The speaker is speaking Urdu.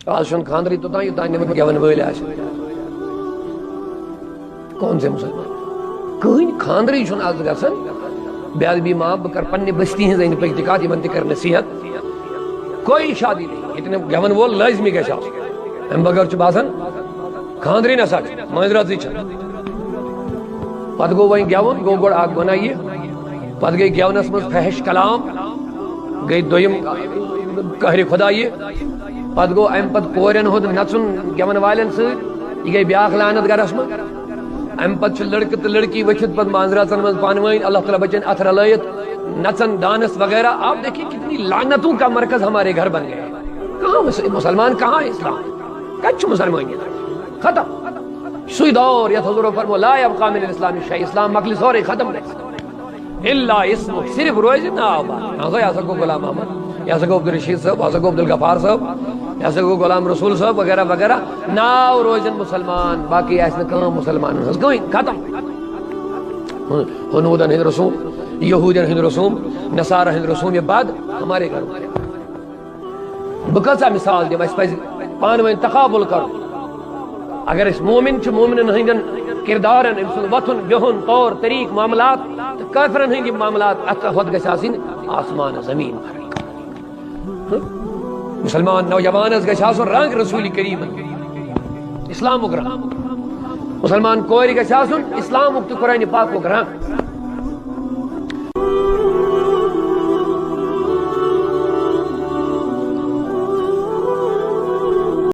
آج چھُنہٕ خاندرٕے توٚتام یوٚتام نہٕ گٮ۪وَن وٲلۍ آسن. کون سے مسلمان کٕہٕنۍ خاندرٕے چھُنہٕ آز گژھان. بے ادبی معاف بہٕ کَرٕ پننہِ بستی ہٕنٛز أنٛدۍ پٔکۍ تہِ کَتھ یِمن تہِ کَرٕ نصیحت. کوئی شادی نہیں ییٚتہِ نہٕ گٮ۪وَن وول لٲزمی گژھِ آسُن. اَمہِ بغٲر چھُ باسان خاندرٕے نسا چھُ مٲنٛزراتٕے چھےٚ. پتہٕ گوٚو وۄنۍ گٮ۪وُن گوٚو گۄڈٕ اکھ گۄناہ یہِ پتہٕ گٔے گٮ۪ونس منٛز فحش کلام گٔے دوٚیِم قہرِ خۄدا یہِ پتہٕ گوٚو امہِ پتہٕ کورٮ۪ن ہُنٛد نژُن گٮ۪ون والٮ۪ن سۭتۍ یہِ گٔے بیاکھ لعنت گرس منٛز. امہِ پتہٕ چھُ لڑکہٕ تہٕ لڑکی ؤتھِتھ پتہٕ مانٛزراتن منٛز پانہٕ ؤنۍ اللہ تعالیٰ بچن اتھ رلٲیِتھ نژن ڈانس وغیرہ. آپ دیکھیے کتنی لعنتوں کا مرکز ہمارے گھر بن گئے. کہاں مسلمان کہاں اسلام کتہِ چھُ مسلمانیت ختم. سُے دور یتھ حضور فرمو لا یبقى من الاسلام شیء اسلام مکلہِ سورُے ختم گژھِ الا اسمُک صرف روزِ ناو بار. یہِ ہسا گوٚو غلام احمد یہِ ہسا گوٚو عبدالرشیٖد صٲب ہسا گوٚو عبدالغفار صٲب یہِ ہسا گوٚو غلام رسول صٲب وغیرہ وغیرہ. ناو روزن مسلمان باقی آسہِ نہٕ کٲم مسلمانن ہٕنٛز کٕہٕنۍ ختم. ہنوٗدن ہٕنٛدۍ رسوٗم یہوٗدین ہٕنٛدۍ رسوٗم نصارا ہٕنٛدۍ رسوٗم یہ بد ہمارے گھر میں. بہٕ کۭژاہ مثال دِمہٕ. اَسہِ پزِ پانہٕ ؤنۍ تقابل کرُن. اگر أسۍ مومن چھِ مومنن ہٕنٛدٮ۪ن کردارن أمۍ سُنٛد وۄتھُن بِہُن طور طریٖقہٕ معاملات تہٕ کٲفرن ہٕنٛدۍ معاملات اتھ ہۄتھ گژھِ آسٕنۍ آسمان زمیٖن فرق. مسلمان نوجوانس گژھِ آسُن رنگ رسول کریٖمن اسلامُک رنگ. مسلمان کورِ گژھِ آسُن اسلامُک تہٕ قرآنِ پاکُک رنگ.